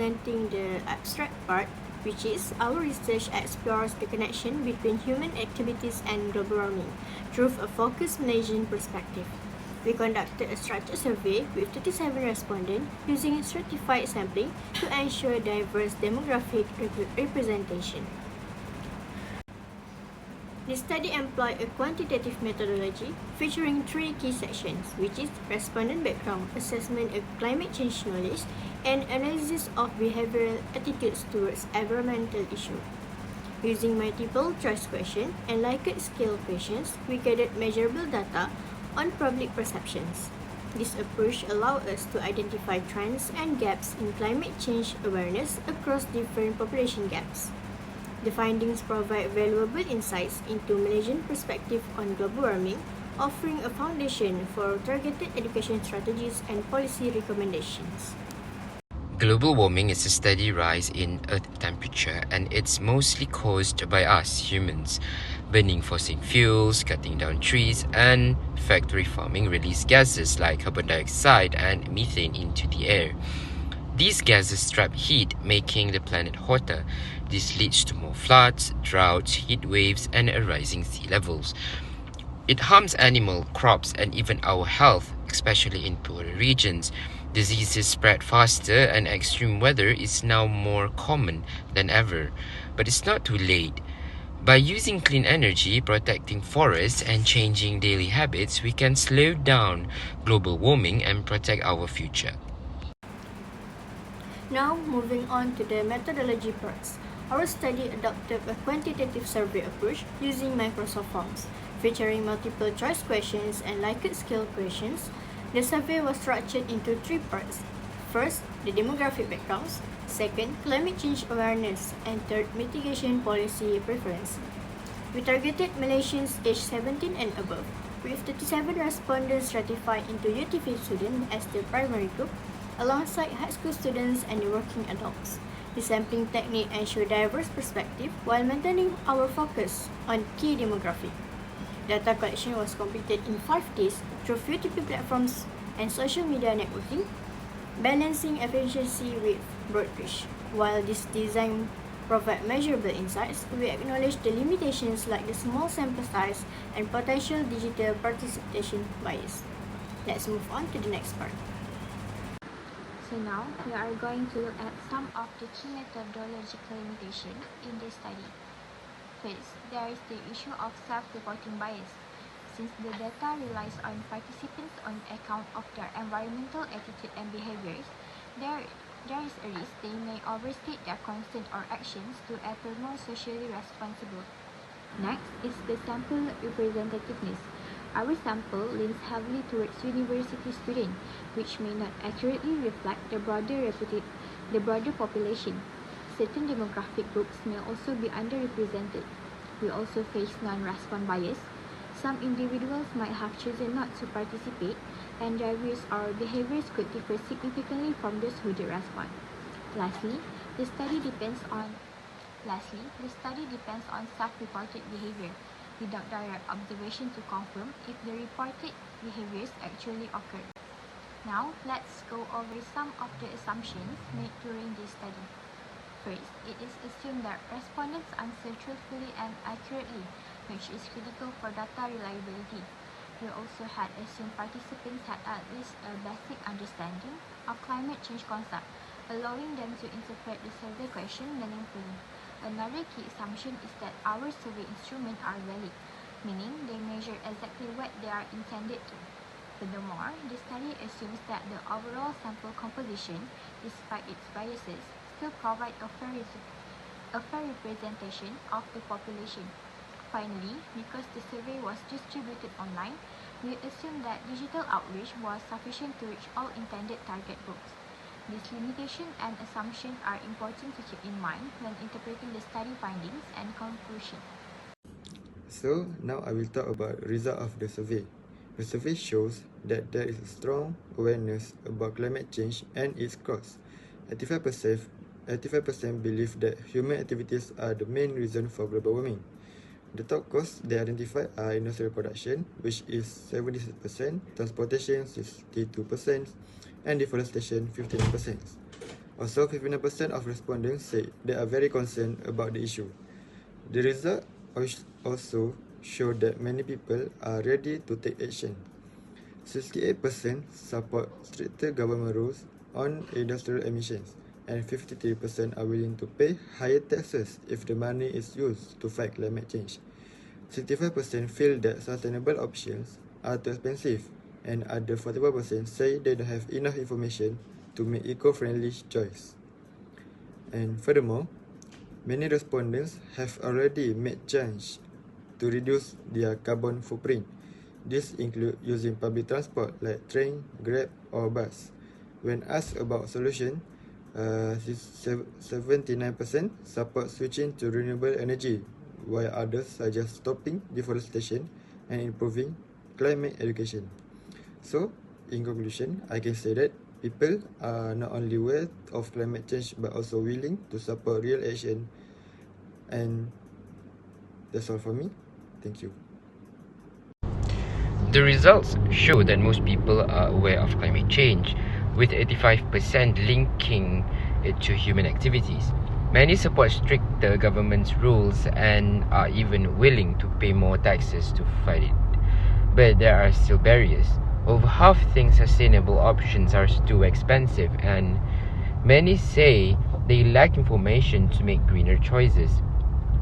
presenting the abstract part, which is our research explores the connection between human activities and global warming through a focused Malaysian perspective. We conducted a structured survey with 37 respondents using stratified sampling to ensure diverse demographic representation. The study employed a quantitative methodology featuring three key sections, which is respondent background, assessment of climate change knowledge, and analysis of behavioral attitudes towards environmental issues. Using multiple choice questions and Likert scale questions, we gathered measurable data on public perceptions. This approach allowed us to identify trends and gaps in climate change awareness across different population gaps. The findings provide valuable insights into Malaysian perspective on global warming, offering a foundation for targeted education strategies and policy recommendations. Global warming is a steady rise in Earth temperature, and it's mostly caused by us humans. Burning fossil fuels, cutting down trees, and factory farming release gases like carbon dioxide and methane into the air. These gases trap heat, making the planet hotter. This leads to more floods, droughts, heat waves, and rising sea levels. It harms animal, crops, and even our health, especially in poorer regions. Diseases spread faster, and extreme weather is now more common than ever. But it's not too late. By using clean energy, protecting forests, and changing daily habits, we can slow down global warming and protect our future. Now, moving on to the methodology parts. Our study adopted a quantitative survey approach using Microsoft Forms, featuring multiple choice questions and Likert scale questions. The survey was structured into three parts. First, the demographic backgrounds. Second, climate change awareness. And third, mitigation policy preference. We targeted Malaysians aged 17 and above, with 37 respondents stratified into UTV students as the primary group, alongside high school students and the working adults. The sampling technique ensured diverse perspective while maintaining our focus on key demographic. Data collection was completed in 5 days through UTP platforms and social media networking, balancing efficiency with broad reach. While this design provides measurable insights, we acknowledge the limitations like the small sample size and potential digital participation bias. Let's move on to the next part. So now, we are going to look at some of the key methodological limitations in this study. First, there is the issue of self-reporting bias. Since the data relies on participants on account of their environmental attitude and behaviors, there is a risk they may overstate their consent or actions to appear more socially responsible. Next is the sample representativeness. Our sample leans heavily towards university students, which may not accurately reflect the broader population. Certain demographic groups may also be underrepresented. We also face non-response bias. Some individuals might have chosen not to participate, and their views or behaviors could differ significantly from those who did respond. Lastly, the study depends on self-reported behavior, without direct observation to confirm if the reported behaviors actually occurred. Now, let's go over some of the assumptions made during this study. First, it is assumed that respondents answer truthfully and accurately, which is critical for data reliability. We also had assumed participants had at least a basic understanding of climate change concept, allowing them to interpret the survey question meaningfully. Another key assumption is that our survey instruments are valid, meaning they measure exactly what they are intended to. Furthermore, the study assumes that the overall sample composition, despite its biases, still provides a fair representation of the population. Finally, because the survey was distributed online, we assume that digital outreach was sufficient to reach all intended target groups. These limitations and assumptions are important to keep in mind when interpreting the study findings and conclusion. So, now I will talk about the result of the survey. The survey shows that there is a strong awareness about climate change and its cause. 85% believe that human activities are the main reason for global warming. The top causes they identify are industrial production, which is 76%, transportation 62%, and deforestation 59%. Also, 59% of respondents said they are very concerned about the issue. The result also showed that many people are ready to take action. 68% support stricter government rules on industrial emissions, and 53% are willing to pay higher taxes if the money is used to fight climate change. 65% feel that sustainable options are too expensive, and other 41% say they don't have enough information to make eco-friendly choice. And furthermore, many respondents have already made change to reduce their carbon footprint. This includes using public transport like train, Grab or bus. When asked about solution, 79% support switching to renewable energy, while others suggest stopping deforestation and improving climate education. So, in conclusion, I can say that people are not only aware of climate change but also willing to support real action. And that's all for me. Thank you. The results show that most people are aware of climate change, with 85% linking it to human activities. Many support stricter government's rules and are even willing to pay more taxes to fight it. But there are still barriers. Over half think sustainable options are too expensive, and many say they lack information to make greener choices.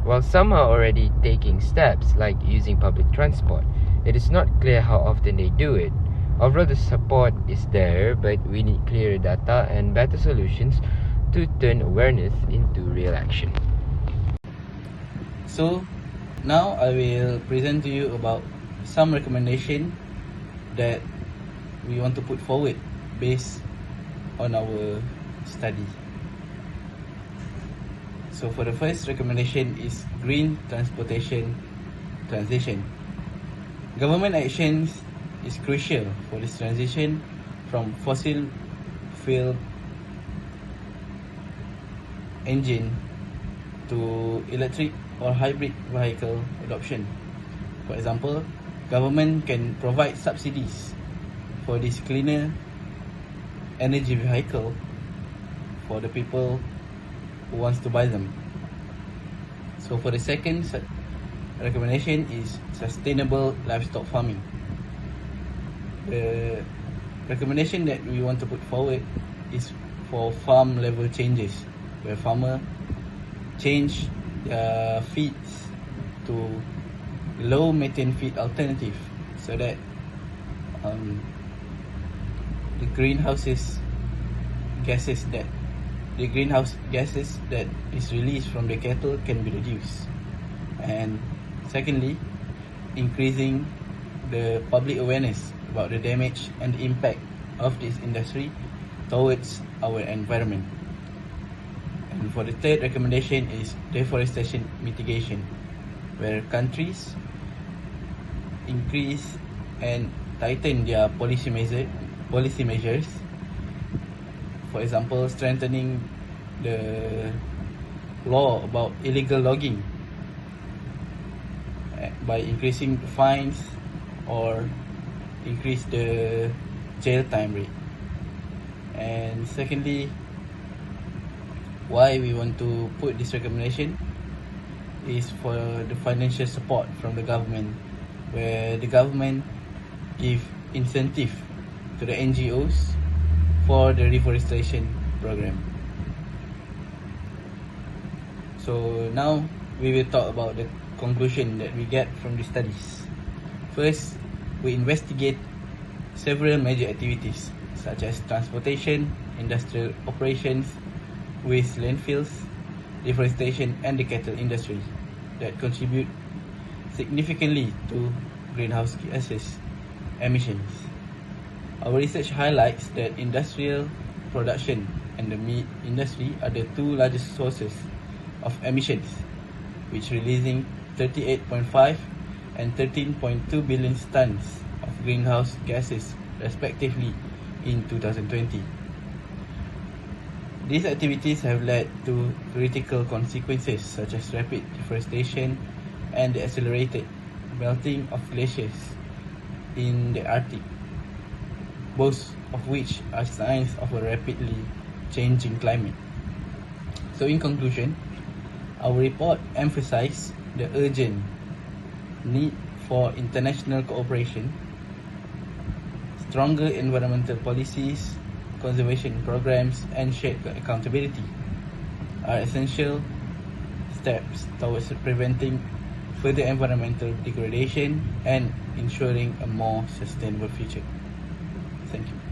While some are already taking steps like using public transport, it is not clear how often they do it. Overall, the support is there, but we need clearer data and better solutions to turn awareness into real action. So, now I will present to you about some recommendation that we want to put forward based on our study. So for the first recommendation is green transportation transition. Government actions is crucial for this transition from fossil fuel engine to electric or hybrid vehicle adoption. For example, government can provide subsidies for this cleaner energy vehicle for the people who wants to buy them. So for the second recommendation is sustainable livestock farming. The recommendation that we want to put forward is for farm level changes, where farmer change their feeds to low methane feed alternative, so that the greenhouse gases that is released from the cattle can be reduced. And secondly, increasing the public awareness about the damage and the impact of this industry towards our environment. And for the third recommendation is deforestation mitigation, where countries increase and tighten their policy measures. For example, strengthening the law about illegal logging by increasing fines or increase the jail time rate. And secondly, why we want to put this recommendation is for the financial support from the government, where the government give incentive to the NGOs for the reforestation program. So now we will talk about the conclusion that we get from the studies. First, we investigate several major activities such as transportation, industrial operations, waste landfills, deforestation, and the cattle industry that contribute significantly to greenhouse gases emissions. Our research highlights that industrial production and the meat industry are the two largest sources of emissions, which releasing 38.5 and 13.2 billion tons of greenhouse gases respectively in 2020. These activities have led to critical consequences such as rapid deforestation and the accelerated melting of glaciers in the Arctic, both of which are signs of a rapidly changing climate. So in conclusion, our report emphasized the urgent need for international cooperation, stronger environmental policies, conservation programs, and shared accountability are essential steps towards preventing further environmental degradation and ensuring a more sustainable future. Thank you.